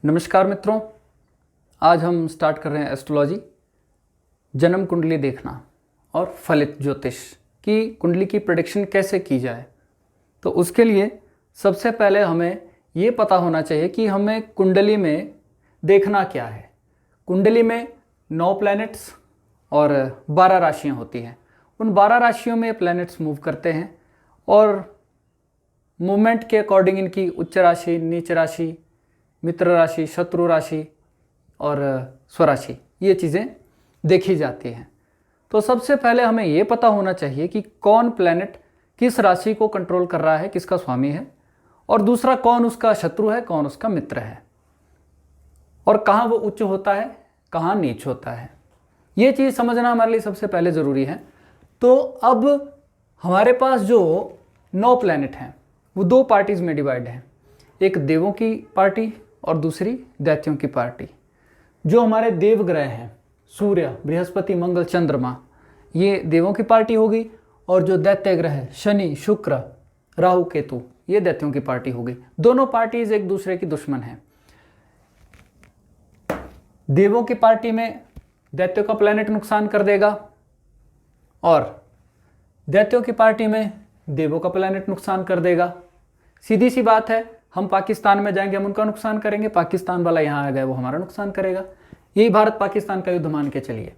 नमस्कार मित्रों, आज हम स्टार्ट कर रहे हैं एस्ट्रोलॉजी, जन्म कुंडली देखना और फलित ज्योतिष की कुंडली की प्रेडिक्शन कैसे की जाए। तो उसके लिए सबसे पहले हमें ये पता होना चाहिए कि हमें कुंडली में देखना क्या है। कुंडली में 9 प्लैनेट्स और 12 राशियाँ होती हैं। उन 12 राशियों में प्लैनेट्स मूव करते हैं और मूवमेंट के अकॉर्डिंग इनकी उच्च राशि, नीच राशि, मित्र राशि, शत्रु राशि और स्वराशि, ये चीज़ें देखी जाती हैं। तो सबसे पहले हमें ये पता होना चाहिए कि कौन प्लैनेट किस राशि को कंट्रोल कर रहा है, किसका स्वामी है, और दूसरा कौन उसका शत्रु है, कौन उसका मित्र है, और कहाँ वो उच्च होता है, कहाँ नीच होता है। ये चीज़ समझना हमारे लिए सबसे पहले ज़रूरी है। तो अब हमारे पास जो 9 प्लैनेट हैं वो 2 पार्टीज़ में डिवाइड हैं, एक देवों की पार्टी और दूसरी दैत्यों की पार्टी। जो हमारे देव ग्रह हैं, सूर्य, बृहस्पति, मंगल, चंद्रमा, ये देवों की पार्टी होगी, और जो दैत्य ग्रह है, शनि, शुक्र, राहु, केतु, ये दैत्यों की पार्टी होगी। दोनों पार्टीज एक दूसरे की दुश्मन हैं। देवों की पार्टी में दैत्यों का प्लैनेट नुकसान कर देगा और दैत्यों की पार्टी में देवों का प्लैनेट नुकसान कर देगा। सीधी सी बात है, हम पाकिस्तान में जाएंगे, हम उनका नुकसान करेंगे, पाकिस्तान वाला यहाँ आ गया, वो हमारा नुकसान करेगा। यही भारत पाकिस्तान का युद्ध मान के चलिए।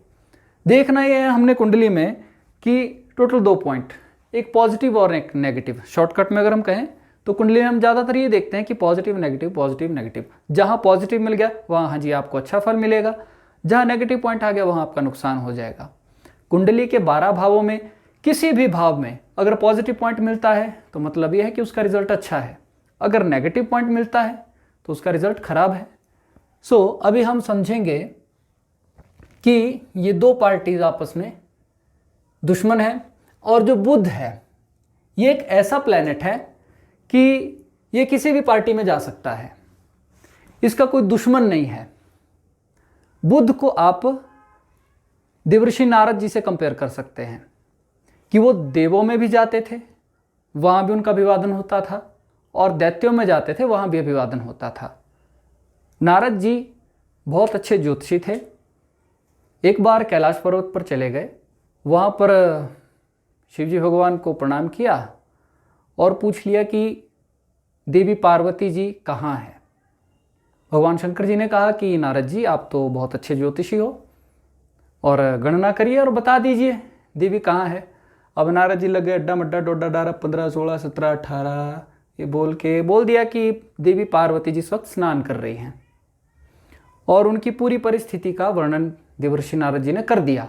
देखना ये है हमने कुंडली में कि टोटल 2 पॉइंट, एक पॉजिटिव और एक नेगेटिव। शॉर्टकट में अगर हम कहें तो कुंडली में हम ज़्यादातर ये देखते हैं कि पॉजिटिव नेगेटिव, पॉजिटिव नेगेटिव। जहाँ पॉजिटिव मिल गया वहाँ हाँ जी आपको अच्छा फल मिलेगा, जहाँ नेगेटिव पॉइंट आ गया वहाँ आपका नुकसान हो जाएगा। कुंडली के 12 भावों में किसी भी भाव में अगर पॉजिटिव पॉइंट मिलता है तो मतलब ये है कि उसका रिजल्ट अच्छा है, अगर नेगेटिव पॉइंट मिलता है तो उसका रिजल्ट खराब है। सो अभी हम समझेंगे कि ये 2 पार्टीज आपस में दुश्मन है, और जो बुध है ये एक ऐसा प्लैनेट है कि ये किसी भी पार्टी में जा सकता है, इसका कोई दुश्मन नहीं है। बुध को आप देवर्षि नारद जी से कंपेयर कर सकते हैं कि वो देवों में भी जाते थे, वहाँ भी उनका अभिवादन होता था, और दैत्यों में जाते थे, वहाँ भी अभिवादन होता था। नारद जी बहुत अच्छे ज्योतिषी थे। एक बार कैलाश पर्वत पर चले गए, वहाँ पर शिवजी भगवान को प्रणाम किया और पूछ लिया कि देवी पार्वती जी कहाँ हैं। भगवान शंकर जी ने कहा कि नारद जी आप तो बहुत अच्छे ज्योतिषी हो, और गणना करिए और बता दीजिए देवी कहाँ है। अब नारद जी लगे अड्डा मड्डा डोडा डारा 15 16 17 18 ये बोल दिया कि देवी पार्वती जी इस वक्त स्नान कर रही हैं, और उनकी पूरी परिस्थिति का वर्णन देवर्षि नारद जी ने कर दिया।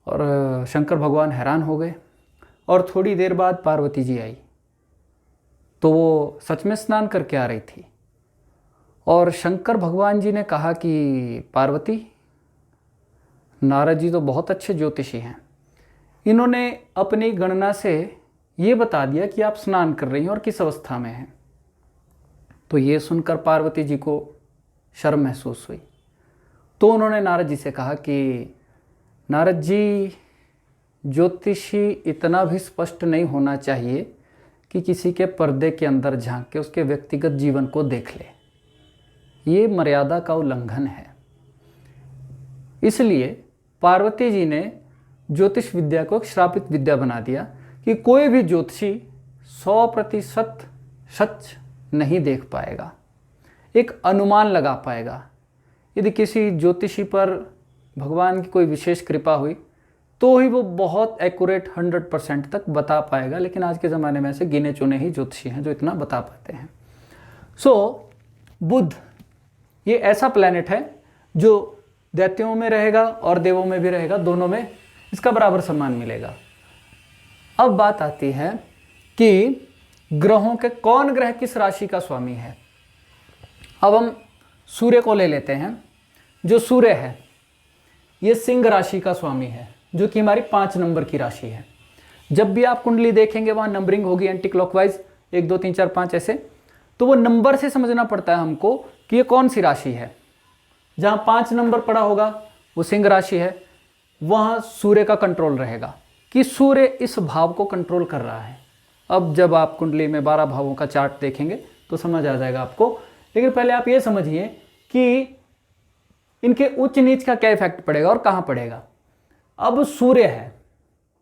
और शंकर भगवान हैरान हो गए, और थोड़ी देर बाद पार्वती जी आई तो वो सच में स्नान करके आ रही थी। और शंकर भगवान जी ने कहा कि पार्वती, नारद जी तो बहुत अच्छे ज्योतिषी हैं, इन्होंने अपनी गणना से ये बता दिया कि आप स्नान कर रही हैं और किस अवस्था में हैं। तो ये सुनकर पार्वती जी को शर्म महसूस हुई, तो उन्होंने नारद जी से कहा कि नारद जी, ज्योतिषी इतना भी स्पष्ट नहीं होना चाहिए कि किसी के पर्दे के अंदर झांक के उसके व्यक्तिगत जीवन को देख ले, ये मर्यादा का उल्लंघन है। इसलिए पार्वती जी ने ज्योतिष विद्या को एक श्रापित विद्या बना दिया कि कोई भी ज्योतिषी 100% सच नहीं देख पाएगा, एक अनुमान लगा पाएगा। यदि किसी ज्योतिषी पर भगवान की कोई विशेष कृपा हुई तो ही वो बहुत एक्यूरेट 100% तक बता पाएगा, लेकिन आज के ज़माने में ऐसे गिने चुने ही ज्योतिषी हैं जो इतना बता पाते हैं। सो बुध ये ऐसा प्लैनेट है जो दैत्यों में रहेगा और देवों में भी रहेगा, दोनों में इसका बराबर सम्मान मिलेगा। अब बात आती है कि ग्रहों के कौन ग्रह किस राशि का स्वामी है। अब हम सूर्य को ले लेते हैं। जो सूर्य है ये सिंह राशि का स्वामी है, जो कि हमारी 5 नंबर की राशि है। जब भी आप कुंडली देखेंगे वहाँ नंबरिंग होगी एंटी क्लॉकवाइज 1 2 3 4 5 ऐसे, तो वो नंबर से समझना पड़ता है हमको कि ये कौन सी राशि है। जहाँ 5 नंबर पड़ा होगा वो सिंह राशि है, वहाँ सूर्य का कंट्रोल रहेगा कि सूर्य इस भाव को कंट्रोल कर रहा है। अब जब आप कुंडली में 12 भावों का चार्ट देखेंगे तो समझ आ जाएगा आपको लेकिन पहले आप ये समझिए कि इनके उच्च नीच का क्या इफेक्ट पड़ेगा और कहाँ पड़ेगा। अब सूर्य है,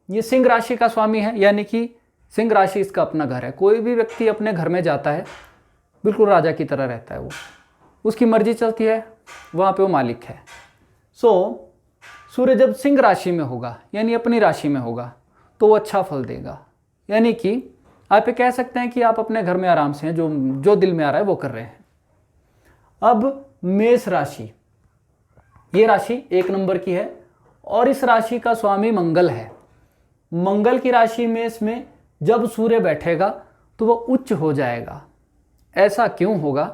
ये सिंह राशि का स्वामी है, यानी कि सिंह राशि इसका अपना घर है। कोई भी व्यक्ति अपने घर में जाता है बिल्कुल राजा की तरह रहता है, वो उसकी मर्जी चलती है, वहाँ पे वो मालिक है। सूर्य जब सिंह राशि में होगा यानी अपनी राशि में होगा तो वो अच्छा फल देगा, यानी कि आप ये कह सकते हैं कि आप अपने घर में आराम से हैं, जो दिल में आ रहा है वो कर रहे हैं। अब मेष राशि, ये राशि 1 नंबर की है और इस राशि का स्वामी मंगल है। मंगल की राशि मेष में जब सूर्य बैठेगा तो वह उच्च हो जाएगा। ऐसा क्यों होगा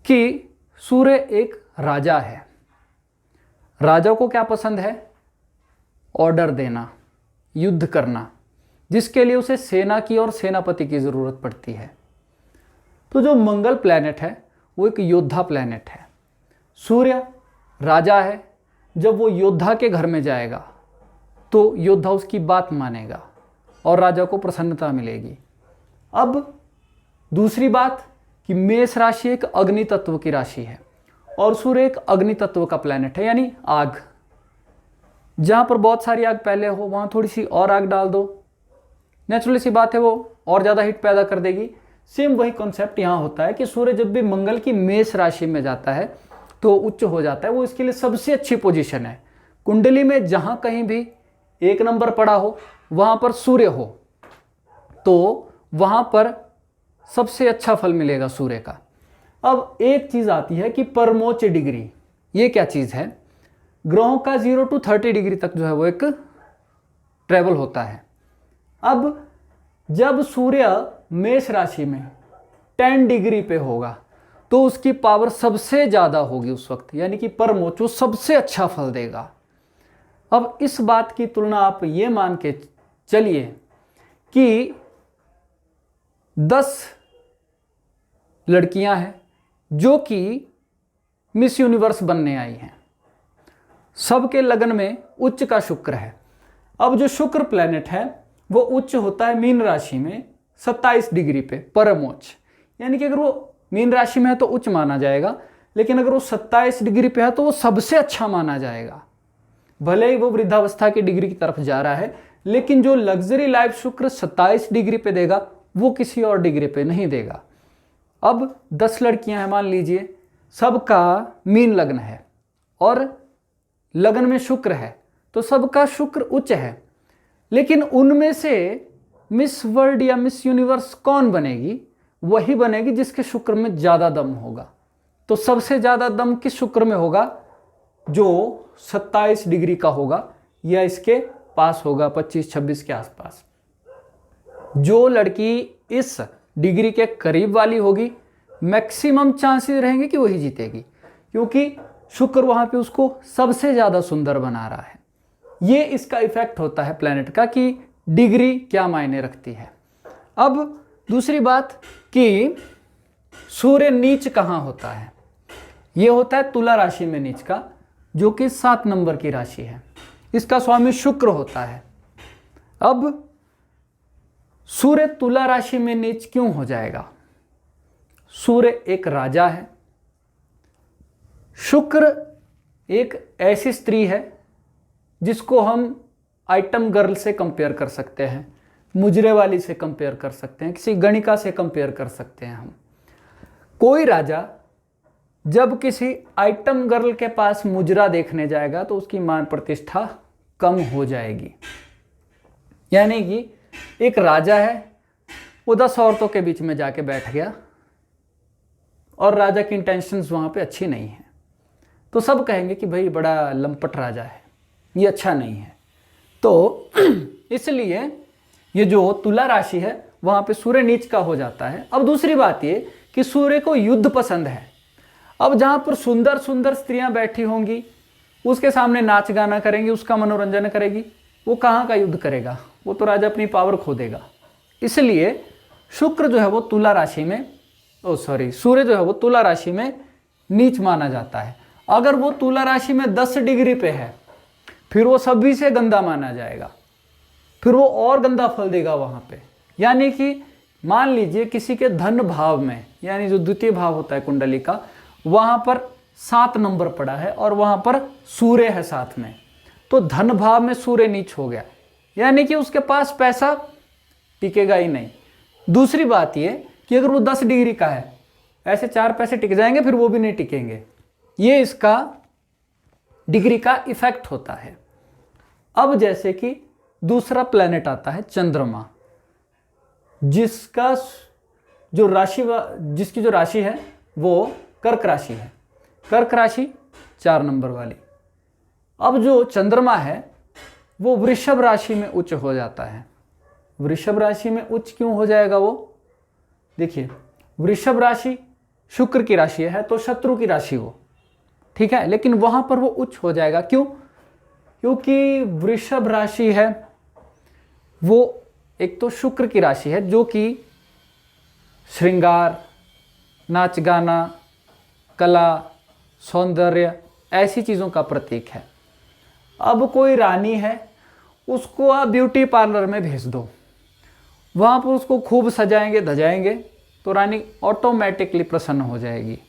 कि सूर्य एक राजा है। राजा को क्या पसंद है? ऑर्डर देना, युद्ध करना, जिसके लिए उसे सेना की और सेनापति की ज़रूरत पड़ती है। तो जो मंगल प्लैनेट है वो एक योद्धा प्लैनेट है। सूर्य राजा है, जब वो योद्धा के घर में जाएगा तो योद्धा उसकी बात मानेगा और राजा को प्रसन्नता मिलेगी। अब दूसरी बात कि मेष राशि एक अग्नि तत्व की राशि है और सूर्य एक अग्नि तत्व का प्लैनेट है, यानी आग। जहाँ पर बहुत सारी आग पहले हो वहाँ थोड़ी सी और आग डाल दो, नेचुरली सी बात है वो और ज़्यादा हीट पैदा कर देगी। सेम वही कॉन्सेप्ट यहाँ होता है कि सूर्य जब भी मंगल की मेष राशि में जाता है तो उच्च हो जाता है। वो इसके लिए सबसे अच्छी पोजीशन है। कुंडली में जहाँ कहीं भी 1 नंबर पड़ा हो वहाँ पर सूर्य हो तो वहाँ पर सबसे अच्छा फल मिलेगा सूर्य का। अब एक चीज़ आती है कि परमोच्च डिग्री, ये क्या चीज़ है? ग्रहों का 0 to 30 डिग्री तक जो है वो एक ट्रेवल होता है। अब जब सूर्य मेष राशि में 10 डिग्री पे होगा तो उसकी पावर सबसे ज़्यादा होगी उस वक्त, यानी कि परमोच्च, वो सबसे अच्छा फल देगा। अब इस बात की तुलना आप ये मान के चलिए कि 10 लड़कियां हैं जो कि मिस यूनिवर्स बनने आई हैं, सबके लगन में उच्च का शुक्र है। अब जो शुक्र प्लैनेट है वो उच्च होता है मीन राशि में 27 डिग्री पे परमोच्च, यानी कि अगर वो मीन राशि में है तो उच्च माना जाएगा, लेकिन अगर वो 27 डिग्री पे है तो वो सबसे अच्छा माना जाएगा। भले ही वो वृद्धावस्था की डिग्री की तरफ जा रहा है, लेकिन जो लग्जरी लाइफ शुक्र 27 डिग्री पे देगा वो किसी और डिग्री पे नहीं देगा। अब 10 लड़कियां हैं मान लीजिए, सबका मीन लग्न है और लगन में शुक्र है तो सबका शुक्र उच्च है, लेकिन उनमें से मिस वर्ल्ड या मिस यूनिवर्स कौन बनेगी? वही बनेगी जिसके शुक्र में ज़्यादा दम होगा। तो सबसे ज़्यादा दम किस शुक्र में होगा? जो 27 डिग्री का होगा या इसके पास होगा, 25-26 के आसपास। जो लड़की इस डिग्री के करीब वाली होगी मैक्सिमम चांसेस रहेंगे कि वही जीतेगी, क्योंकि शुक्र वहाँ पे उसको सबसे ज़्यादा सुंदर बना रहा है। ये इसका इफेक्ट होता है प्लैनेट का कि डिग्री क्या मायने रखती है। अब दूसरी बात कि सूर्य नीच कहाँ होता है? ये होता है तुला राशि में नीच का, जो कि 7 नंबर की राशि है। इसका स्वामी शुक्र होता है। अब सूर्य तुला राशि में नीच क्यों हो जाएगा? सूर्य एक राजा है, शुक्र एक ऐसी स्त्री है जिसको हम आइटम गर्ल से कंपेयर कर सकते हैं, मुजरे वाली से कंपेयर कर सकते हैं, किसी गणिका से कंपेयर कर सकते हैं हम। कोई राजा जब किसी आइटम गर्ल के पास मुजरा देखने जाएगा तो उसकी मान प्रतिष्ठा कम हो जाएगी। यानी कि एक राजा है, वो 10 औरतों के बीच में जाके बैठ गया और राजा की इंटेंशंस वहाँ पे अच्छी नहीं है, तो सब कहेंगे कि भाई बड़ा लंपट राजा है, ये अच्छा नहीं है। तो इसलिए ये जो तुला राशि है वहाँ पे सूर्य नीच का हो जाता है। अब दूसरी बात ये कि सूर्य को युद्ध पसंद है। अब जहाँ पर सुंदर सुंदर स्त्रियाँ बैठी होंगी उसके सामने नाच गाना करेंगी, उसका मनोरंजन करेगी, वो कहाँ का युद्ध करेगा? वो तो राजा अपनी पावर खो देगा। इसलिए शुक्र जो है वो तुला राशि में सूर्य जो है वो तुला राशि में नीच माना जाता है। अगर वो तुला राशि में 10 डिग्री पे है फिर वो सभी से गंदा माना जाएगा, फिर वो और गंदा फल देगा वहाँ पे। यानी कि मान लीजिए किसी के धन भाव में, यानी जो द्वितीय भाव होता है कुंडली का, वहां पर 7 नंबर पड़ा है और वहां पर सूर्य है साथ में, तो धन भाव में सूर्य नीच हो गया, यानी कि उसके पास पैसा टिकेगा ही नहीं। दूसरी बात ये कि अगर वो 10 डिग्री का है, ऐसे 4 पैसे टिक जाएंगे, फिर वो भी नहीं टिकेंगे। ये इसका डिग्री का इफेक्ट होता है। अब जैसे कि दूसरा प्लेनेट आता है चंद्रमा, जिसकी जो राशि है वो कर्क राशि है, कर्क राशि 4 नंबर वाली। अब जो चंद्रमा है वो वृषभ राशि में उच्च हो जाता है। वृषभ राशि में उच्च क्यों हो जाएगा वो? देखिए, वृषभ राशि शुक्र की राशि है, तो शत्रु की राशि वो, ठीक है, लेकिन वहां पर वो उच्च हो जाएगा। क्यों? क्योंकि वृषभ राशि है वो एक तो शुक्र की राशि है, जो कि श्रृंगार, नाच गाना, कला, सौंदर्य, ऐसी चीज़ों का प्रतीक है। अब कोई रानी है, उसको आप ब्यूटी पार्लर में भेज दो, वहाँ पर उसको खूब सजाएंगे धजाएंगे, तो रानी ऑटोमेटिकली प्रसन्न हो जाएगी।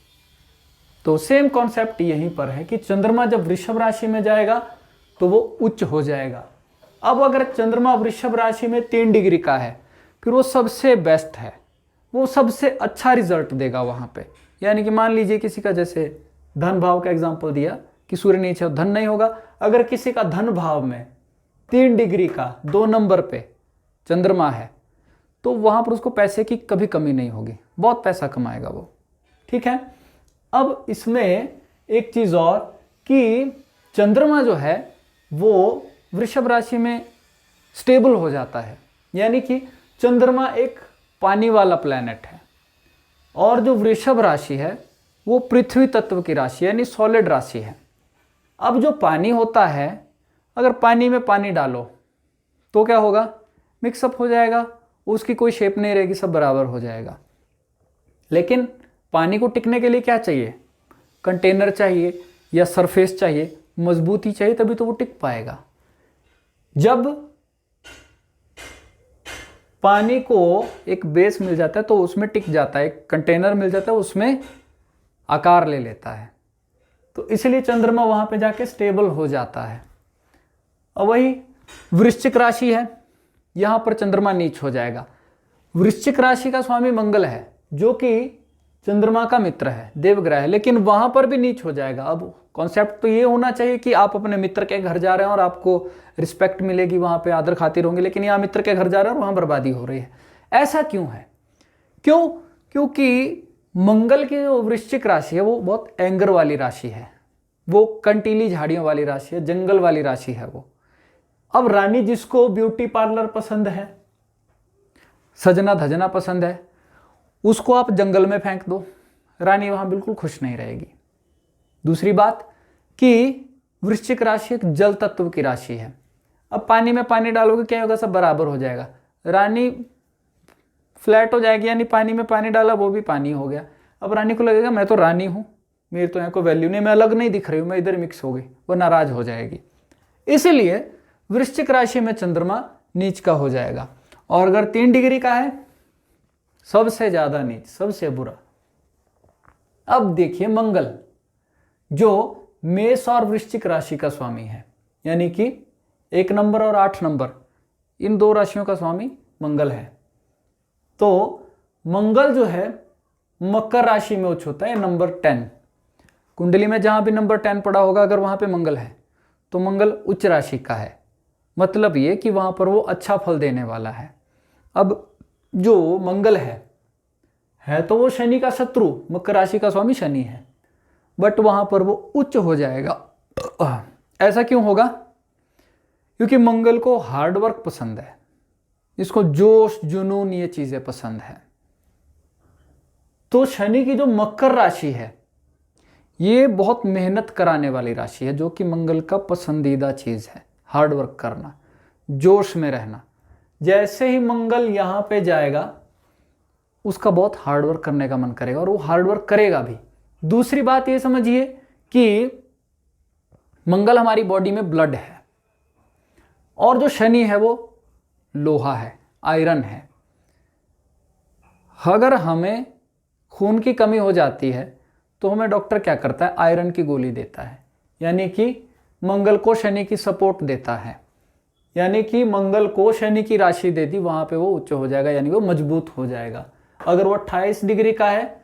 तो सेम कॉन्सेप्ट यहीं पर है कि चंद्रमा जब वृषभ राशि में जाएगा तो वो उच्च हो जाएगा। अब अगर चंद्रमा वृषभ राशि में 3 डिग्री का है, फिर वो सबसे बेस्ट है, वो सबसे अच्छा रिजल्ट देगा वहाँ पे। यानी कि मान लीजिए किसी का, जैसे धन भाव का एग्जाम्पल दिया कि सूर्य नीचे हो, धन नहीं होगा। अगर किसी का धन भाव में 3 डिग्री का 2 नंबर पे चंद्रमा है, तो वहाँ पर उसको पैसे की कभी कमी नहीं होगी, बहुत पैसा कमाएगा वो, ठीक है। अब इसमें एक चीज़ और कि चंद्रमा जो है वो वृषभ राशि में स्टेबल हो जाता है, यानी कि चंद्रमा एक पानी वाला प्लैनेट है, और जो वृषभ राशि है वो पृथ्वी तत्व की राशि यानी सॉलिड राशि है। अब जो पानी होता है, अगर पानी में पानी डालो तो क्या होगा? मिक्सअप हो जाएगा, उसकी कोई शेप नहीं रहेगी, सब बराबर हो जाएगा। लेकिन पानी को टिकने के लिए क्या चाहिए? कंटेनर चाहिए या सरफेस चाहिए, मजबूती चाहिए, तभी तो वो टिक पाएगा। जब पानी को एक बेस मिल जाता है तो उसमें टिक जाता है, एक कंटेनर मिल जाता है, उसमें आकार ले लेता है, तो इसलिए चंद्रमा वहां पे जाके स्टेबल हो जाता है। और वही वृश्चिक राशि है, यहां पर चंद्रमा नीच हो जाएगा। वृश्चिक राशि का स्वामी मंगल है, जो कि चंद्रमा का मित्र है, देवग्रह है, लेकिन वहां पर भी नीच हो जाएगा। अब कॉन्सेप्ट तो ये होना चाहिए कि आप अपने मित्र के घर जा रहे हैं और आपको रिस्पेक्ट मिलेगी, वहां पे आदर खातिर होंगे, लेकिन यहाँ मित्र के घर जा रहे हैं और वहां बर्बादी हो रही है। ऐसा क्यों है? क्यों? क्योंकि मंगल की जो वृश्चिक राशि है वो बहुत एंगर वाली राशि है, वो कंटीली झाड़ियों वाली राशि है, जंगल वाली राशि है वो। अब रानी जिसको ब्यूटी पार्लर पसंद है, सजना धजना पसंद है, उसको आप जंगल में फेंक दो, रानी वहां बिल्कुल खुश नहीं रहेगी। दूसरी बात कि वृश्चिक राशि एक जल तत्व की राशि है। अब पानी में पानी डालोगे, क्या होगा? सब बराबर हो जाएगा, रानी फ्लैट हो जाएगी, यानी पानी में पानी डाला वो भी पानी हो गया। अब रानी को लगेगा मैं तो रानी हूं, मेरी तो यहाँ कोई वैल्यू नहीं, मैं अलग नहीं दिख रही हूँ, मैं इधर मिक्स हो गई, वो नाराज हो जाएगी। इसीलिए वृश्चिक राशि में चंद्रमा नीच का हो जाएगा। और अगर 3 डिग्री का है, सबसे ज्यादा नीच, सबसे बुरा। अब देखिए मंगल, जो मेष और वृश्चिक राशि का स्वामी है, यानी कि 1 नंबर और 8 नंबर, इन 2 राशियों का स्वामी मंगल है। तो मंगल जो है मकर राशि में उच्च होता है, नंबर 10। कुंडली में जहां भी नंबर 10 पड़ा होगा, अगर वहां पे मंगल है तो मंगल उच्च राशि का है, मतलब ये कि वहां पर वो अच्छा फल देने वाला है। अब जो मंगल है तो वो शनि का शत्रु, मकर राशि का स्वामी शनि है, बट वहां पर वो उच्च हो जाएगा। ऐसा क्यों होगा? क्योंकि मंगल को हार्डवर्क पसंद है, इसको जोश जुनून ये चीजें पसंद है। तो शनि की जो मकर राशि है ये बहुत मेहनत कराने वाली राशि है, जो कि मंगल का पसंदीदा चीज है, हार्डवर्क करना, जोश में रहना। जैसे ही मंगल यहाँ पे जाएगा उसका बहुत हार्डवर्क करने का मन करेगा और वो हार्डवर्क करेगा भी। दूसरी बात ये समझिए कि मंगल हमारी बॉडी में ब्लड है, और जो शनि है वो लोहा है, आयरन है। अगर हमें खून की कमी हो जाती है तो हमें डॉक्टर क्या करता है, आयरन की गोली देता है, यानी कि मंगल को शनि की सपोर्ट देता है, यानी कि मंगल को शनि की राशि दे दी, वहां पे वो उच्च हो जाएगा, यानी वो मजबूत हो जाएगा। अगर वो 28 डिग्री का है,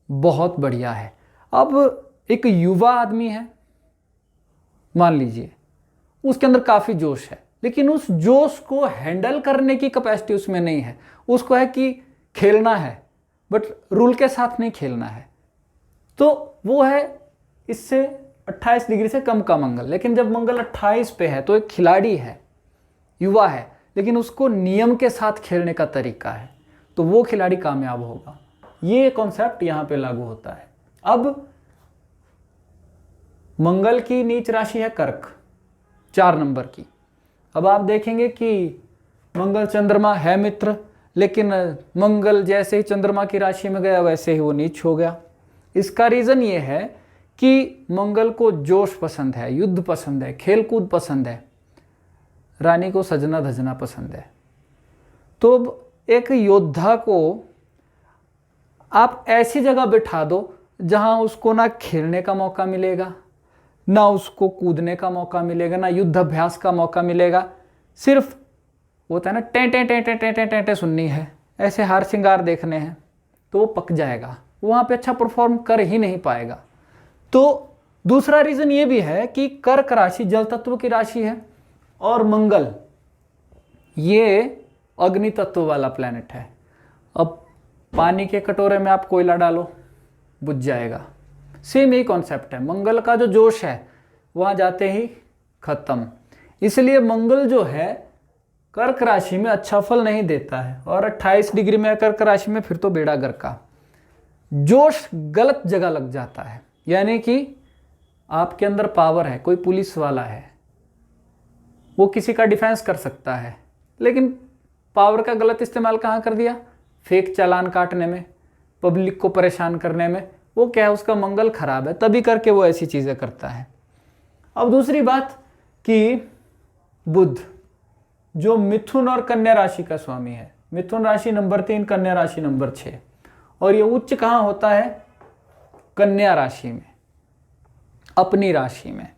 बहुत बढ़िया है। अब एक युवा आदमी है, मान लीजिए उसके अंदर काफी जोश है, लेकिन उस जोश को हैंडल करने की कैपेसिटी उसमें नहीं है। उसको है कि खेलना है, बट रूल के साथ नहीं खेलना है, तो वो है इससे 28 डिग्री से कम का मंगल। लेकिन जब मंगल 28 पे है तो एक खिलाड़ी है, युवा है, लेकिन उसको नियम के साथ खेलने का तरीका है, तो वो खिलाड़ी कामयाब होगा। ये कॉन्सेप्ट यहां पे लागू होता है। अब मंगल की नीच राशि है कर्क, 4 नंबर की। अब आप देखेंगे कि मंगल चंद्रमा है मित्र, लेकिन मंगल जैसे ही चंद्रमा की राशि में गया वैसे ही वो नीच हो गया। इसका रीजन ये है कि मंगल को जोश पसंद है, युद्ध पसंद है, खेलकूद पसंद है, रानी को सजना धजना पसंद है। तो एक योद्धा को आप ऐसी जगह बिठा दो जहां उसको ना खेलने का मौका मिलेगा, ना उसको कूदने का मौका मिलेगा, ना युद्ध अभ्यास का मौका मिलेगा, सिर्फ होता है ना टें टें टें टें टें टें टें टें सुननी है, ऐसे हार श्रृंगार देखने हैं, तो वो पक जाएगा, वहाँ पे अच्छा परफॉर्म कर ही नहीं पाएगा। तो दूसरा रीज़न ये भी है कि कर्क राशि जल तत्व की राशि है और मंगल ये अग्नि तत्व वाला प्लैनेट है। अब पानी के कटोरे में आप कोयला डालो, बुझ जाएगा। सेम यही कॉन्सेप्ट है, मंगल का जो जोश है वहाँ जाते ही खत्म। इसलिए मंगल जो है कर्क राशि में अच्छा फल नहीं देता है, और 28 डिग्री में कर्क राशि में फिर तो बेड़ा गर्क का। जोश गलत जगह लग जाता है, यानी कि आपके अंदर पावर है, कोई पुलिस वाला है, वो किसी का डिफेंस कर सकता है, लेकिन पावर का गलत इस्तेमाल कहाँ कर दिया, फेक चालान काटने में, पब्लिक को परेशान करने में। वो क्या है, उसका मंगल खराब है, तभी करके वो ऐसी चीज़ें करता है। अब दूसरी बात कि बुध जो मिथुन और कन्या राशि का स्वामी है, मिथुन राशि नंबर 3, कन्या राशि नंबर 6, और ये उच्च कहाँ होता है, कन्या राशि में, अपनी राशि में।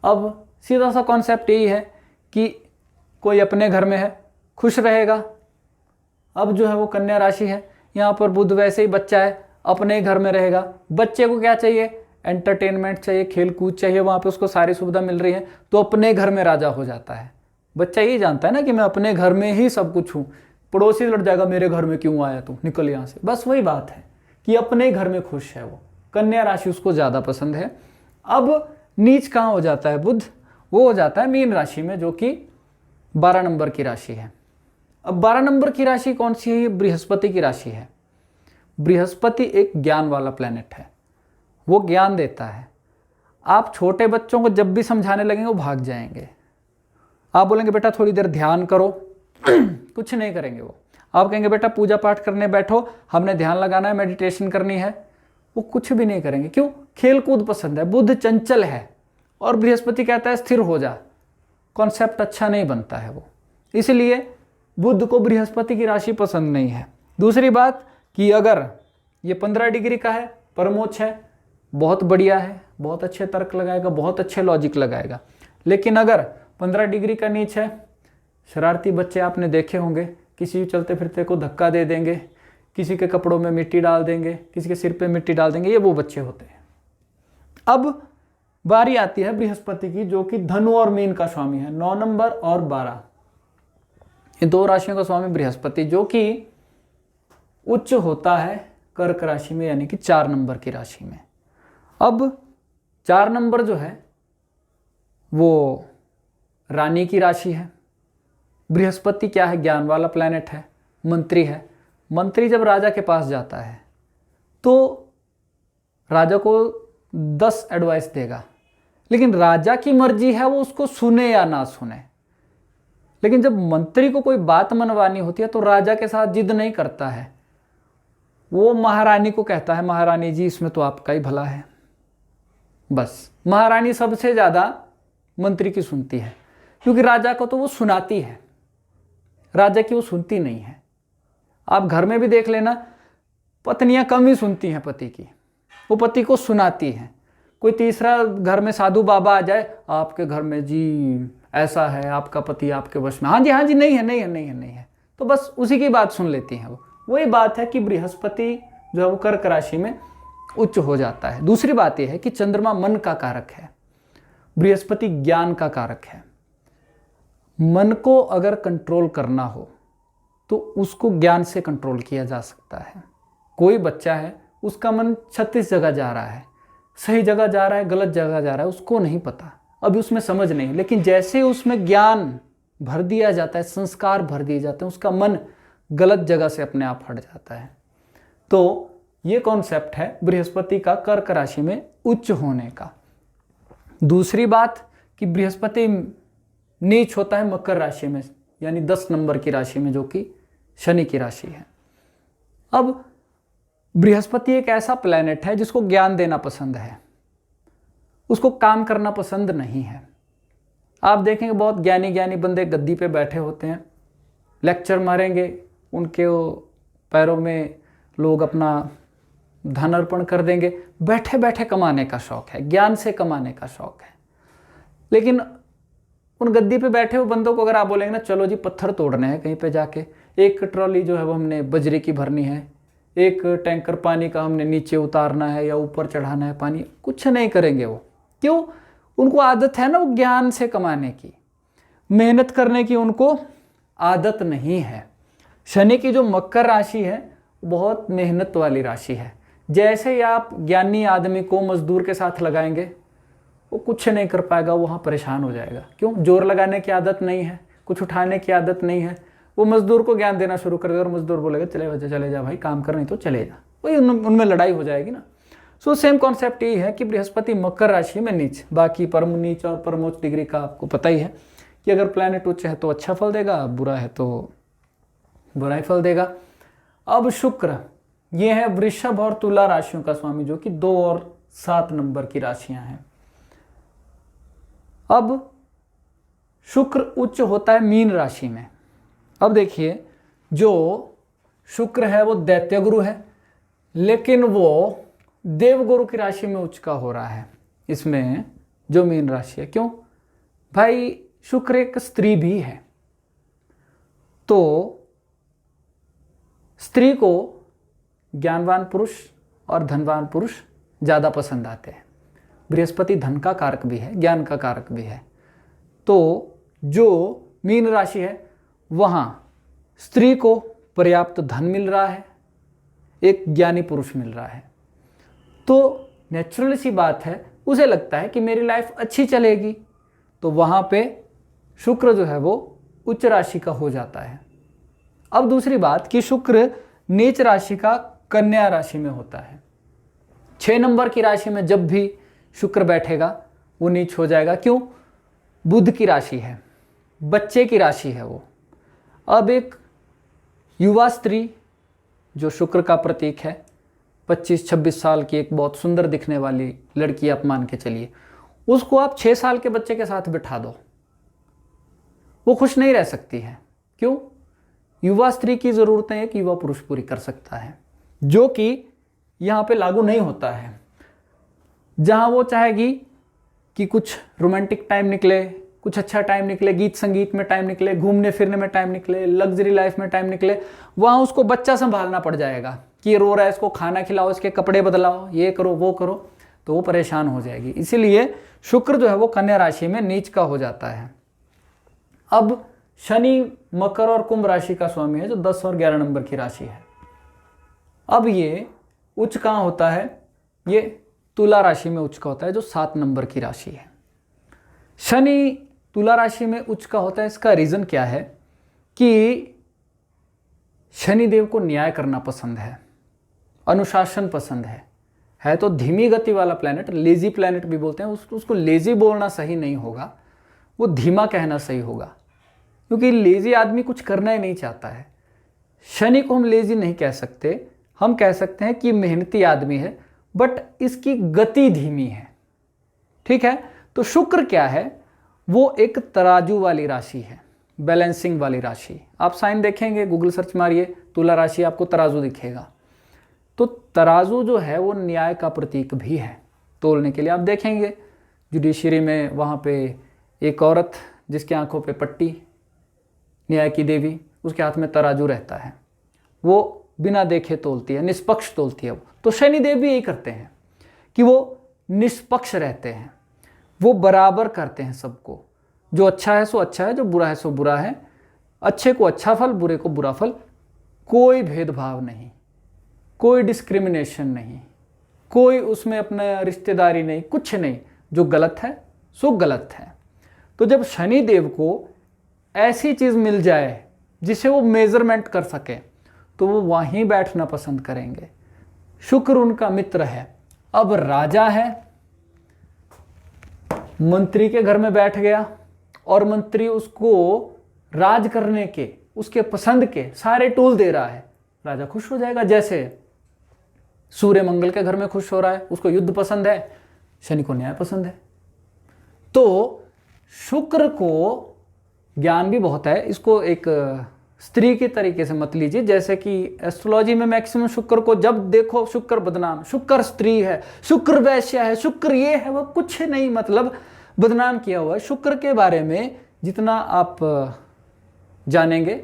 अब सीधा सा कॉन्सेप्ट यही है कि कोई अपने घर में है, खुश रहेगा। अब जो है वो कन्या राशि है, यहाँ पर बुध वैसे ही बच्चा है, अपने घर में रहेगा। बच्चे को क्या चाहिए, एंटरटेनमेंट चाहिए, खेल कूद चाहिए, वहाँ पे उसको सारी सुविधा मिल रही है, तो अपने घर में राजा हो जाता है। बच्चा ये जानता है ना कि मैं अपने घर में ही सब कुछ हूँ, पड़ोसी लड़ जाएगा मेरे घर में क्यों आया तू, निकल यहाँ से। बस वही बात है कि अपने घर में खुश है वो, कन्या राशि उसको ज़्यादा पसंद है। अब नीच कहाँ हो जाता है बुध, वो हो जाता है मीन राशि में, जो कि 12 नंबर की राशि है। अब 12 नंबर की राशि कौन सी है, ये बृहस्पति की राशि है। बृहस्पति एक ज्ञान वाला प्लैनेट है, वो ज्ञान देता है। आप छोटे बच्चों को जब भी समझाने लगेंगे वो भाग जाएंगे। आप बोलेंगे बेटा थोड़ी देर ध्यान करो, कुछ नहीं करेंगे वो। आप कहेंगे बेटा पूजा पाठ करने बैठो, हमने ध्यान लगाना है, मेडिटेशन करनी है, वो कुछ भी नहीं करेंगे। क्यों, खेल कूद पसंद है। बुध चंचल है और बृहस्पति कहता है स्थिर हो जा, कॉन्सेप्ट अच्छा नहीं बनता है वो, इसलिए बुध को बृहस्पति की राशि पसंद नहीं है। दूसरी बात कि अगर ये 15 डिग्री का है, परमोच्च है, बहुत बढ़िया है, बहुत अच्छे तर्क लगाएगा, बहुत अच्छे लॉजिक लगाएगा। लेकिन अगर 15 डिग्री का नीच है, शरारती बच्चे आपने देखे होंगे, किसी चलते फिरते को धक्का दे देंगे, किसी के कपड़ों में मिट्टी डाल देंगे, किसी के सिर पे मिट्टी डाल देंगे, ये वो बच्चे होते हैं। अब बारी आती है बृहस्पति की, जो कि धनु और मीन का स्वामी है, 9 नंबर और 12, ये 2 राशियों का स्वामी बृहस्पति, जो कि उच्च होता है कर्क राशि में, यानी कि 4 नंबर की राशि में। अब 4 नंबर जो है वो रानी की राशि है। बृहस्पति क्या है, ज्ञान वाला प्लैनेट है, मंत्री है। मंत्री जब राजा के पास जाता है तो राजा को 10 एडवाइस देगा, लेकिन राजा की मर्जी है वो उसको सुने या ना सुने। लेकिन जब मंत्री को कोई बात मनवानी होती है तो राजा के साथ जिद नहीं करता है, वो महारानी को कहता है महारानी जी इसमें तो आपका ही भला है। बस महारानी सबसे ज़्यादा मंत्री की सुनती है, क्योंकि राजा को तो वो सुनाती है, राजा की वो सुनती नहीं है। आप घर में भी देख लेना, पत्नियां कम ही सुनती हैं पति की, वो पति को सुनाती हैं। कोई तीसरा घर में साधु बाबा आ जाए, आपके घर में जी ऐसा है, आपका पति आपके वश में, हाँ जी नहीं है नहीं है नहीं है नहीं है, तो बस उसी की बात सुन लेती हैं वो। वही बात है कि बृहस्पति जो है वो कर्क राशि में उच्च हो जाता है। दूसरी बात यह है कि चंद्रमा मन का कारक है, बृहस्पति ज्ञान का कारक है। मन को अगर कंट्रोल करना हो तो उसको ज्ञान से कंट्रोल किया जा सकता है। कोई बच्चा है, उसका मन 36 जगह जा रहा है, सही जगह जा रहा है गलत जगह जा रहा है, उसको नहीं पता, अभी उसमें समझ नहीं, लेकिन जैसे ही उसमें ज्ञान भर दिया जाता है, संस्कार भर दिए जाते हैं, उसका मन गलत जगह से अपने आप हट जाता है। तो ये कॉन्सेप्ट है बृहस्पति का कर्क राशि में उच्च होने का। दूसरी बात कि बृहस्पति नीच होता है मकर राशि में, यानी 10 नंबर की राशि में, जो कि शनि की राशि है। अब बृहस्पति एक ऐसा प्लैनेट है जिसको ज्ञान देना पसंद है, उसको काम करना पसंद नहीं है। आप देखेंगे बहुत ज्ञानी ज्ञानी बंदे गद्दी पे बैठे होते हैं, लेक्चर मारेंगे, उनके पैरों में लोग अपना धन अर्पण कर देंगे, बैठे बैठे कमाने का शौक है, ज्ञान से कमाने का शौक है। लेकिन उन गद्दी पे बैठे हुए बंदों को अगर आप बोलेंगे ना चलो जी पत्थर तोड़ने हैं कहीं पे जाके, एक ट्रॉली जो है वो हमने बजरी की भरनी है, एक टैंकर पानी का हमने नीचे उतारना है या ऊपर चढ़ाना है पानी, कुछ नहीं करेंगे वो। क्यों? उनको आदत है ना वो ज्ञान से कमाने की, मेहनत करने की उनको आदत नहीं है। शनि की जो मकर राशि है बहुत मेहनत वाली राशि है। जैसे ही आप ज्ञानी आदमी को मजदूर के साथ लगाएंगे वो कुछ नहीं कर पाएगा, वहाँ परेशान हो जाएगा। क्यों? जोर लगाने की आदत नहीं है, कुछ उठाने की आदत नहीं है। वो मजदूर को ज्ञान देना शुरू कर देगा और मजदूर बोलेगा चले जा भाई काम कर, नहीं तो चले जा, वही उनमें लड़ाई हो जाएगी ना। सो सेम कॉन्सेप्ट ये है कि बृहस्पति मकर राशि में नीच, बाकी परम नीच और परमोच्च डिग्री का आपको पता ही है कि अगर प्लैनेट उच्च है तो अच्छा फल देगा, बुरा है तो बुरा ही फल देगा। अब शुक्र, ये है वृषभ और तुला राशियों का स्वामी, जो कि 2 और 7 नंबर की राशियां हैं। अब शुक्र उच्च होता है मीन राशि में। अब देखिए, जो शुक्र है वो दैत्य गुरु है, लेकिन वो देवगुरु की राशि में उच्च का हो रहा है इसमें जो मीन राशि है। क्यों भाई? शुक्र एक स्त्री भी है, तो स्त्री को ज्ञानवान पुरुष और धनवान पुरुष ज़्यादा पसंद आते हैं। बृहस्पति धन का कारक भी है, ज्ञान का कारक भी है। तो जो मीन राशि है वहाँ स्त्री को पर्याप्त धन मिल रहा है, एक ज्ञानी पुरुष मिल रहा है, तो नेचुरल सी बात है, उसे लगता है कि मेरी लाइफ अच्छी चलेगी, तो वहाँ पे शुक्र जो है वो उच्च राशि का हो जाता है। अब दूसरी बात कि शुक्र नीच राशि का कन्या राशि में होता है। 6 नंबर की राशि में जब भी शुक्र बैठेगा वो नीच हो जाएगा। क्यों? बुध की राशि है, बच्चे की राशि है वो। अब एक युवा स्त्री जो शुक्र का प्रतीक है, 25-26 साल की एक बहुत सुंदर दिखने वाली लड़की आप मान के चलिए, उसको आप 6 साल के बच्चे के साथ बिठा दो, वो खुश नहीं रह सकती है। क्यों? युवा स्त्री की ज़रूरतें एक युवा पुरुष पूरी कर सकता है, जो कि यहाँ पे लागू नहीं होता है। जहाँ वो चाहेगी कि कुछ रोमांटिक टाइम निकले, कुछ अच्छा टाइम निकले, गीत संगीत में टाइम निकले, घूमने फिरने में टाइम निकले, लग्जरी लाइफ में टाइम निकले, वहाँ उसको बच्चा संभालना पड़ जाएगा कि ये रो रहा है, इसको खाना खिलाओ, इसके कपड़े बदलाओ, ये करो वो करो, तो वो परेशान हो जाएगी। इसीलिए शुक्र जो है वो कन्या राशि में नीच का हो जाता है। अब शनि मकर और कुंभ राशि का स्वामी है, जो 10 और 11 नंबर की राशि है। अब ये उच्च कहाँ होता है? ये तुला राशि में उच्च का होता है, जो 7 नंबर की राशि है। शनि तुला राशि में उच्च का होता है, इसका रीज़न क्या है कि शनिदेव को न्याय करना पसंद है, अनुशासन पसंद है तो धीमी गति वाला प्लैनेट, लेजी प्लैनेट भी बोलते हैं उसको लेजी बोलना सही नहीं होगा, वो धीमा कहना सही होगा, क्योंकि लेजी आदमी कुछ करना ही नहीं चाहता है। शनि को हम लेजी नहीं कह सकते, हम कह सकते हैं कि मेहनती आदमी है, बट इसकी गति धीमी है। ठीक है? तो शुक्र क्या है? वो एक तराजू वाली राशि है, बैलेंसिंग वाली राशि। आप साइन देखेंगे, गूगल सर्च मारिए तुला राशि, आपको तराजू दिखेगा। तो तराजू जो है वो न्याय का प्रतीक भी है। तोलने के लिए आप देखेंगे जुडिशरी में, वहाँ पे एक औरत जिसकी आंखों पे पट्टी, न्याय की देवी, उसके हाथ में तराजू रहता है, वो बिना देखे तोलती है, निष्पक्ष तोलती है वो। तो शनिदेव भी यही करते हैं कि वो निष्पक्ष रहते हैं, वो बराबर करते हैं सबको। जो अच्छा है सो अच्छा है, जो बुरा है सो बुरा है, अच्छे को अच्छा फल, बुरे को बुरा फल, कोई भेदभाव नहीं, कोई डिस्क्रिमिनेशन नहीं, कोई उसमें अपना रिश्तेदारी नहीं, कुछ नहीं। जो गलत है सो गलत है। तो जब शनि देव को ऐसी चीज़ मिल जाए जिसे वो मेजरमेंट कर सके, तो वो वहीं बैठना पसंद करेंगे। शुक्र उनका मित्र है। अब राजा है, मंत्री के घर में बैठ गया और मंत्री उसको राज करने के, उसके पसंद के सारे टूल दे रहा है, राजा खुश हो जाएगा। जैसे सूर्य मंगल के घर में खुश हो रहा है, उसको युद्ध पसंद है, शनि को न्याय पसंद है। तो शुक्र को ज्ञान भी बहुत है, इसको एक स्त्री के तरीके से मत लीजिए। जैसे कि एस्ट्रोलॉजी में मैक्सिमम शुक्र को जब देखो शुक्र बदनाम, शुक्र स्त्री है, शुक्र वैश्य है, शुक्र ये है, वो कुछ नहीं, मतलब बदनाम किया हुआ है। शुक्र के बारे में जितना आप जानेंगे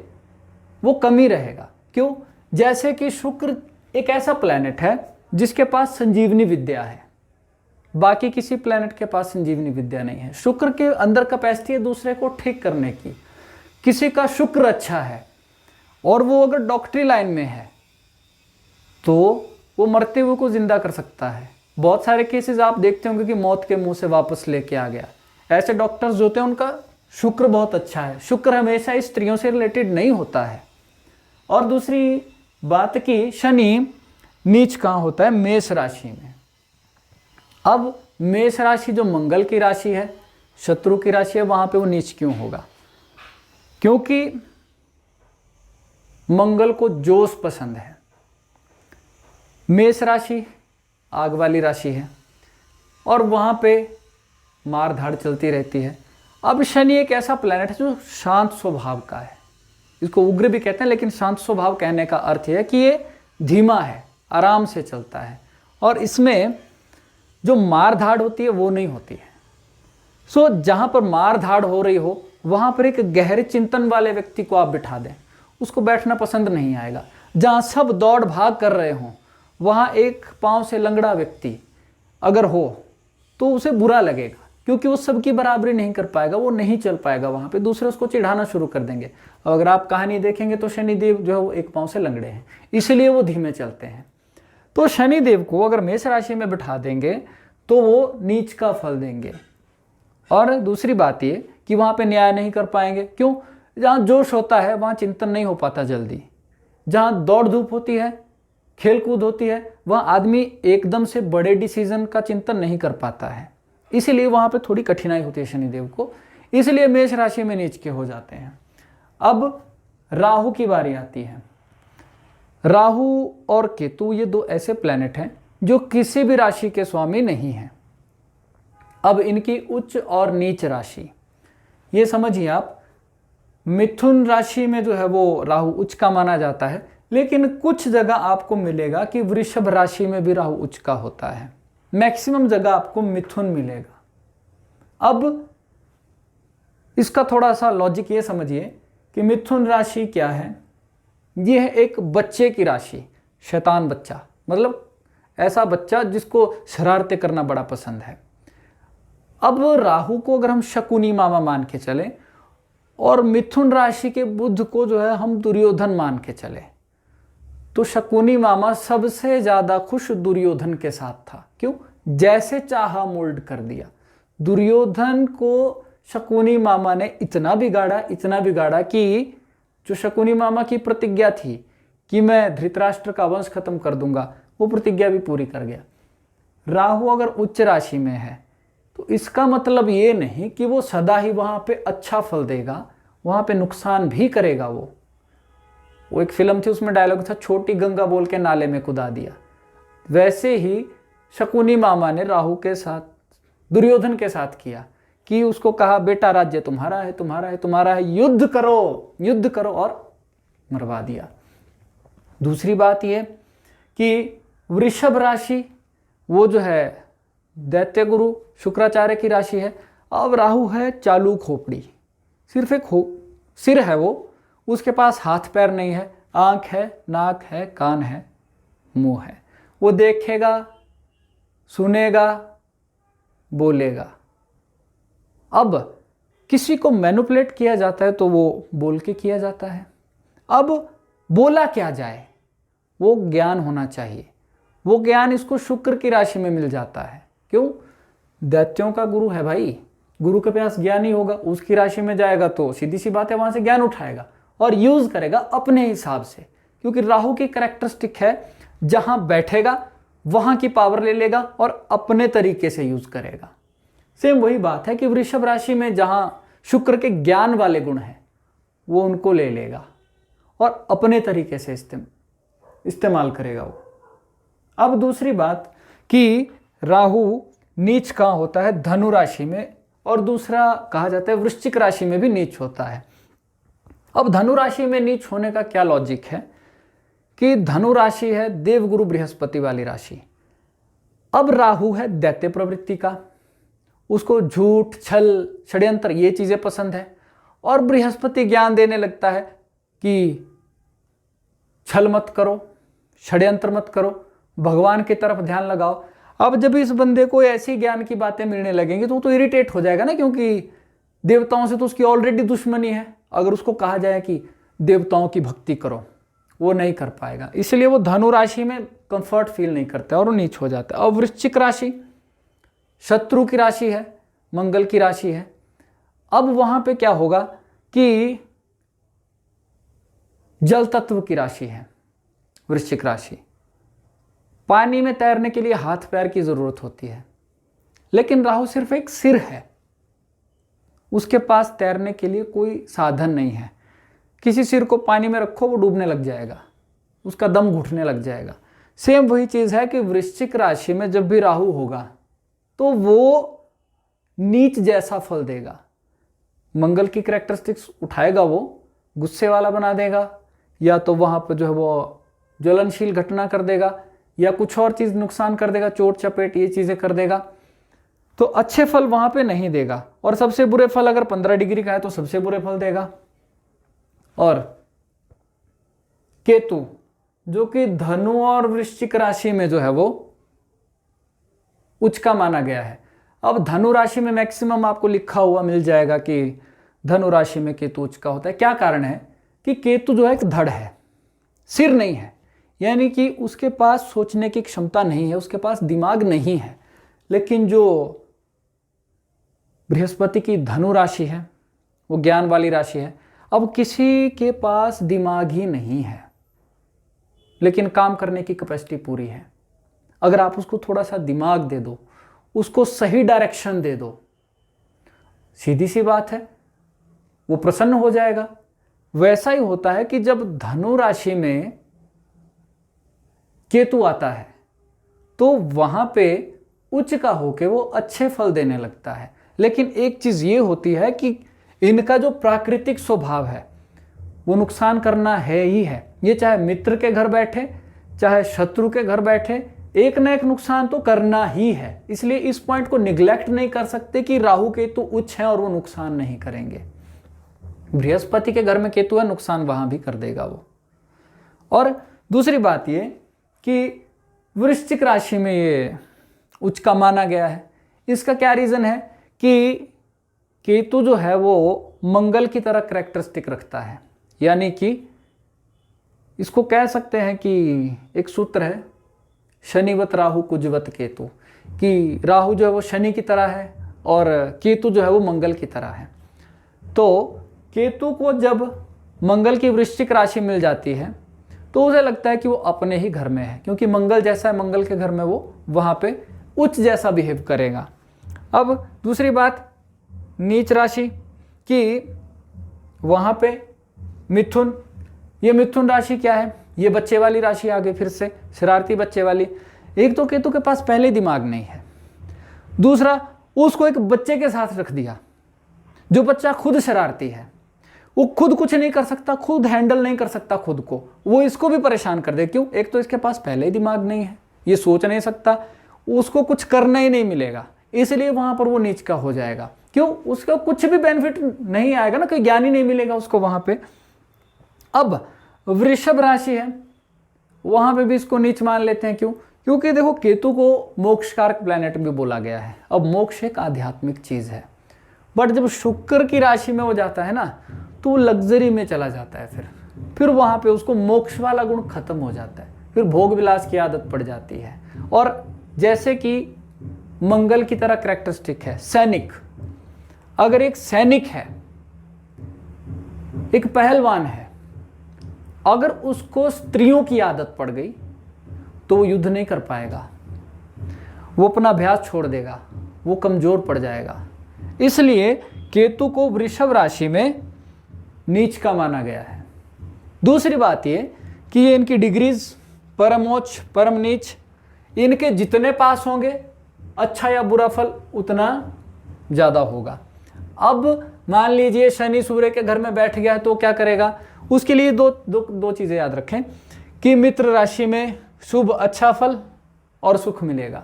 वो कम ही रहेगा। क्यों? जैसे कि शुक्र एक ऐसा प्लैनेट है जिसके पास संजीवनी विद्या है, बाकी किसी प्लैनेट के पास संजीवनी विद्या नहीं है। शुक्र के अंदर कैपेसिटी है दूसरे को ठीक करने की। किसी का शुक्र अच्छा है और वो अगर डॉक्टरी लाइन में है तो वो मरते हुए को जिंदा कर सकता है। बहुत सारे केसेस आप देखते होंगे कि मौत के मुंह से वापस लेके आ गया। ऐसे डॉक्टर्स जो होते हैं उनका शुक्र बहुत अच्छा है। शुक्र हमेशा स्त्रियों से रिलेटेड नहीं होता है। और दूसरी बात कि शनि नीच कहाँ होता है? मेष राशि में। अब मेष राशि जो मंगल की राशि है, शत्रु की राशि है, वहां पे वो नीच क्यों होगा? क्योंकि मंगल को जोश पसंद है। मेष राशि आग वाली राशि है और वहां पे मार धाड़ चलती रहती है। अब शनि एक ऐसा प्लैनेट है जो शांत स्वभाव का है। इसको उग्र भी कहते हैं, लेकिन शांत स्वभाव कहने का अर्थ है कि ये धीमा है, आराम से चलता है और इसमें जो मार धाड़ होती है वो नहीं होती है। सो जहां पर मार धाड़ हो रही हो वहां पर एक गहरे चिंतन वाले व्यक्ति को आप बिठा दें, उसको बैठना पसंद नहीं आएगा। जहां सब दौड़ भाग कर रहे हों वहां एक पांव से लंगड़ा व्यक्ति अगर हो तो उसे बुरा लगेगा, क्योंकि वो सबकी बराबरी नहीं कर पाएगा, वो नहीं चल पाएगा वहां पे, दूसरे उसको चिढ़ाना शुरू कर देंगे। और अगर आप कहानी देखेंगे तो शनिदेव जो है वो एक पांव से लंगड़े हैं, इसलिए वो धीमे चलते हैं। तो शनिदेव को अगर मेष राशि में बिठा देंगे तो वो नीच का फल देंगे। और दूसरी बात ये कि वहां पे न्याय नहीं कर पाएंगे। क्यों? जहां जोश होता है वहां चिंतन नहीं हो पाता जल्दी। जहां दौड़ धूप होती है, खेल कूद होती है, वहां आदमी एकदम से बड़े डिसीजन का चिंतन नहीं कर पाता है, इसीलिए वहां पे थोड़ी कठिनाई होती है शनिदेव को, इसलिए मेष राशि में नीच के हो जाते हैं। अब राहु की बारी आती है। राहु और केतु ये दो ऐसे प्लैनेट हैं जो किसी भी राशि के स्वामी नहीं हैं। अब इनकी उच्च और नीच राशि ये समझिए आप, मिथुन राशि में जो है वो राहु उच्च का माना जाता है, लेकिन कुछ जगह आपको मिलेगा कि वृषभ राशि में भी राहु उच्च का होता है। मैक्सिमम जगह आपको मिथुन मिलेगा। अब इसका थोड़ा सा लॉजिक ये समझिए कि मिथुन राशि क्या है? ये है एक बच्चे की राशि, शैतान बच्चा, मतलब ऐसा बच्चा जिसको शरारतें करना बड़ा पसंद है। अब राहु को अगर हम शकुनी मामा मान के चले और मिथुन राशि के बुध को जो है हम दुर्योधन मान के चले, तो शकुनी मामा सबसे ज्यादा खुश दुर्योधन के साथ था। क्यों? जैसे चाहा मोल्ड कर दिया। दुर्योधन को शकुनी मामा ने इतना बिगाड़ा कि जो शकुनी मामा की प्रतिज्ञा थी कि मैं धृतराष्ट्र का वंश खत्म कर दूंगा, वो प्रतिज्ञा भी पूरी कर गया। राहु अगर उच्च राशि में है तो इसका मतलब ये नहीं कि वो सदा ही वहां पे अच्छा फल देगा, वहां पे नुकसान भी करेगा। वो एक फिल्म थी, उसमें डायलॉग था, छोटी गंगा बोल के नाले में कुदा दिया। वैसे ही शकुनी मामा ने राहु के साथ, दुर्योधन के साथ किया कि उसको कहा बेटा राज्य तुम्हारा है, तुम्हारा है, तुम्हारा है, युद्ध करो, युद्ध करो, और मरवा दिया। दूसरी बात यह कि वृषभ राशि वो जो है दैत्य गुरु शुक्राचार्य की राशि है। अब राहु है चालू खोपड़ी, सिर्फ एक सिर है वो, उसके पास हाथ पैर नहीं है, आंख है, नाक है, कान है, मुंह है। वो देखेगा, सुनेगा, बोलेगा। अब किसी को मैनिपुलेट किया जाता है तो वो बोल के किया जाता है। अब बोला क्या जाए, वो ज्ञान होना चाहिए। वो ज्ञान इसको शुक्र की राशि में मिल जाता है। क्यों? दैत्यों का गुरु है भाई, गुरु के पास ज्ञान ही होगा, उसकी राशि में जाएगा तो सीधी सी बात है वहां से ज्ञान उठाएगा और यूज करेगा अपने हिसाब से। क्योंकि राहु की कैरेक्टरिस्टिक है जहां बैठेगा वहां की पावर ले लेगा और अपने तरीके से यूज करेगा। सेम वही बात है कि वृषभ राशि में जहां शुक्र के ज्ञान वाले गुण हैं वो उनको ले लेगा और अपने तरीके से इस्तेमाल करेगा वो। अब दूसरी बात कि राहु नीच कहाँ होता है? धनु राशि में, और दूसरा कहा जाता है वृश्चिक राशि में भी नीच होता है। अब धनु राशि में नीच होने का क्या लॉजिक है कि धनु राशि है देवगुरु बृहस्पति वाली राशि। अब राहु है दैत्य प्रवृत्ति का, उसको झूठ, छल, षड्यंत्र ये चीजें पसंद है, और बृहस्पति ज्ञान देने लगता है कि छल मत करो, षड्यंत्र मत करो, भगवान की तरफ ध्यान लगाओ। अब जब इस बंदे को ऐसी ज्ञान की बातें मिलने लगेंगी तो इरिटेट हो जाएगा ना, क्योंकि देवताओं से तो उसकी ऑलरेडी दुश्मनी है। अगर उसको कहा जाए कि देवताओं की भक्ति करो, वो नहीं कर पाएगा। इसलिए वो धनु राशि में कंफर्ट फील नहीं करता और वो नीच हो जाता है। और वृश्चिक राशि शत्रु की राशि है, मंगल की राशि है। अब वहां पे क्या होगा कि जल तत्व की राशि है वृश्चिक राशि। पानी में तैरने के लिए हाथ पैर की जरूरत होती है, लेकिन राहु सिर्फ एक सिर है, उसके पास तैरने के लिए कोई साधन नहीं है। किसी सिर को पानी में रखो वो डूबने लग जाएगा, उसका दम घुटने लग जाएगा। सेम वही चीज है कि वृश्चिक राशि में जब भी राहु होगा तो वो नीच जैसा फल देगा। मंगल की कैरेक्टरिस्टिक्स उठाएगा, वो गुस्से वाला बना देगा, या तो वहां पर जो है वो ज्वलनशील घटना कर देगा, या कुछ और चीज नुकसान कर देगा, चोट चपेट ये चीजें कर देगा। तो अच्छे फल वहां पे नहीं देगा। और सबसे बुरे फल अगर 15 डिग्री का है तो सबसे बुरे फल देगा। और केतु जो कि धनु और वृश्चिक राशि में जो है वो उच्च का माना गया है। अब धनु राशि में मैक्सिमम आपको लिखा हुआ मिल जाएगा कि धनु राशि में केतु उच्च का होता है। क्या कारण है कि केतु जो है एक धड़ है, सिर नहीं है, यानी कि उसके पास सोचने की क्षमता नहीं है, उसके पास दिमाग नहीं है। लेकिन जो बृहस्पति की धनु राशि है वो ज्ञान वाली राशि है। अब किसी के पास दिमाग ही नहीं है, लेकिन काम करने की कैपेसिटी पूरी है। अगर आप उसको थोड़ा सा दिमाग दे दो, उसको सही डायरेक्शन दे दो, सीधी सी बात है वो प्रसन्न हो जाएगा। वैसा ही होता है कि जब धनु राशि में केतु आता है तो वहां पे उच्च का होके वो अच्छे फल देने लगता है। लेकिन एक चीज ये होती है कि इनका जो प्राकृतिक स्वभाव है वो नुकसान करना है ही है। ये चाहे मित्र के घर बैठे चाहे शत्रु के घर बैठे, एक ना एक नुकसान तो करना ही है। इसलिए इस पॉइंट को निग्लेक्ट नहीं कर सकते कि राहु केतु उच्च है और वो नुकसान नहीं करेंगे। बृहस्पति के घर में केतु है, नुकसान वहां भी कर देगा वो। और दूसरी बात ये कि वृश्चिक राशि में ये उच्च का माना गया है। इसका क्या रीजन है कि केतु जो है वो मंगल की तरह कैरेक्टरिस्टिक रखता है, यानी कि इसको कह सकते हैं कि एक सूत्र है शनिवत राहु कुजवत केतु, कि राहु जो है वो शनि की तरह है और केतु जो है वो मंगल की तरह है। तो केतु को जब मंगल की वृश्चिक राशि मिल जाती है तो उसे लगता है कि वो अपने ही घर में है, क्योंकि मंगल जैसा है मंगल के घर में वो वहां पे उच्च जैसा बिहेव करेगा। अब दूसरी बात नीच राशि कि वहां पे मिथुन, ये मिथुन राशि क्या है? ये बच्चे वाली राशि आ गई, फिर से शरारती बच्चे वाली। एक तो केतु के पास पहले दिमाग नहीं है, दूसरा उसको एक बच्चे के साथ रख दिया, जो बच्चा खुद शरारती है, वो खुद कुछ नहीं कर सकता, खुद हैंडल नहीं कर सकता खुद को, वो इसको भी परेशान कर दे। क्यों? एक तो इसके पास पहले ही दिमाग नहीं है, ये सोच नहीं सकता, उसको कुछ करना ही नहीं मिलेगा, इसलिए वहां पर वो नीच का हो जाएगा। क्यों? उसका कुछ भी बेनिफिट नहीं आएगा ना, कोई ज्ञान ही नहीं मिलेगा उसको वहां पे। अब वृषभ राशि है, वहां पे भी इसको नीच मान लेते हैं। क्यों? क्योंकि देखो केतु को मोक्षकारक प्लैनेट भी बोला गया है। अब मोक्ष एक आध्यात्मिक चीज है, बट जब शुक्र की राशि में वो जाता है ना, तो लग्जरी में चला जाता है, फिर वहां पे उसको मोक्ष वाला गुण खत्म हो जाता है, फिर भोग विलास की आदत पड़ जाती है। और जैसे कि मंगल की तरह कैरेक्टरिस्टिक है सैनिक, अगर एक सैनिक है, एक पहलवान है, अगर उसको स्त्रियों की आदत पड़ गई तो वो युद्ध नहीं कर पाएगा, वो अपना अभ्यास छोड़ देगा, वो कमजोर पड़ जाएगा। इसलिए केतु को वृषभ राशि में नीच का माना गया है। दूसरी बात ये कि ये इनकी डिग्रीज परमोच्च परम नीच, इनके जितने पास होंगे अच्छा या बुरा फल उतना ज़्यादा होगा। अब मान लीजिए शनि सूर्य के घर में बैठ गया है तो क्या करेगा? उसके लिए दो चीज़ें याद रखें कि मित्र राशि में शुभ अच्छा फल और सुख मिलेगा,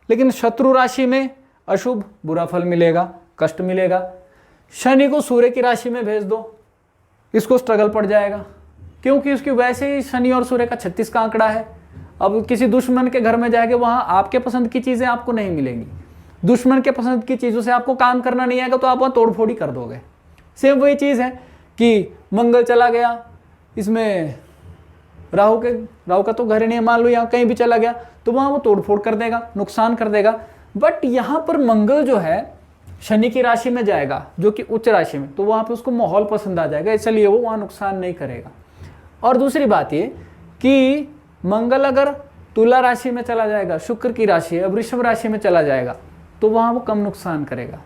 लेकिन शत्रु राशि में अशुभ बुरा फल मिलेगा, कष्ट मिलेगा। शनि को सूर्य की राशि में भेज दो, इसको स्ट्रगल पड़ जाएगा, क्योंकि उसकी वैसे ही शनि और सूर्य का 36 का आंकड़ा है। अब किसी दुश्मन के घर में जाएंगे, वहां आपके पसंद की चीजें आपको नहीं मिलेंगी, दुश्मन के पसंद की चीजों से आपको काम करना नहीं आएगा, तो आप वहां तोड़फोड़ ही कर दोगे। सेम वही चीज है कि मंगल चला गया, इसमें राहु का तो घर ही नहीं है, मान लो यहाँ कहीं भी चला गया तो वहां वो तोड़फोड़ कर देगा, नुकसान कर देगा। बट यहाँ पर मंगल जो है शनि की राशि में जाएगा, जो कि उच्च राशि में, तो वहां पे उसको माहौल पसंद आ जाएगा, इसलिए वो वहां नुकसान नहीं करेगा। और दूसरी बात ये कि मंगल अगर तुला राशि में चला जाएगा, शुक्र की राशि है, वृषभ राशि में चला जाएगा, तो वहां वो कम नुकसान करेगा।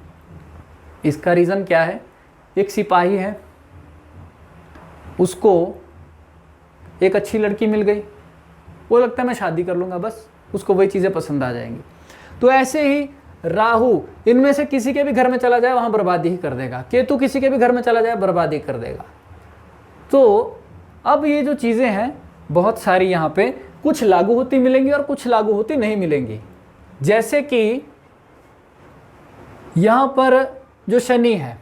इसका रीजन क्या है? एक सिपाही है, उसको एक अच्छी लड़की मिल गई, वो लगता है मैं शादी कर लूंगा, बस उसको वही चीजें पसंद आ जाएंगी। तो ऐसे ही राहु इनमें से किसी के भी घर में चला जाए वहां बर्बादी ही कर देगा, केतु किसी के भी घर में चला जाए बर्बादी कर देगा। तो अब ये जो चीजें हैं बहुत सारी यहाँ पे कुछ लागू होती मिलेंगी और कुछ लागू होती नहीं मिलेंगी। जैसे कि यहां पर जो शनि है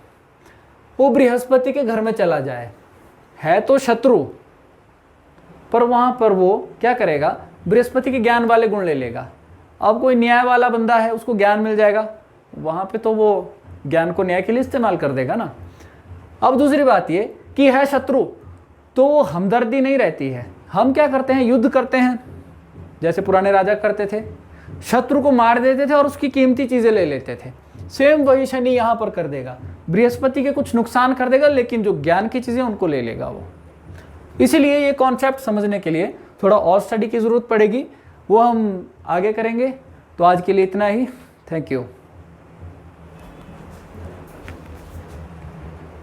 वो बृहस्पति के घर में चला जाए, है तो शत्रु, पर वहां पर वो क्या करेगा? बृहस्पति के ज्ञान वाले गुण ले लेगा। अब कोई न्याय वाला बंदा है, उसको ज्ञान मिल जाएगा, वहां पे तो वो ज्ञान को न्याय के लिए इस्तेमाल कर देगा ना। अब दूसरी बात ये कि है शत्रु, तो हमदर्दी नहीं रहती है। हम क्या करते हैं? युद्ध करते हैं, जैसे पुराने राजा करते थे, शत्रु को मार देते थे और उसकी कीमती चीजें ले लेते थे। सेम वही शनि यहां पर कर देगा, बृहस्पति के कुछ नुकसान कर देगा, लेकिन जो ज्ञान की चीजें उनको ले लेगा वो। इसीलिए ये कॉन्सेप्ट समझने के लिए थोड़ा और स्टडी की जरूरत पड़ेगी, वो हम आगे करेंगे। तो आज के लिए इतना ही, थैंक यू।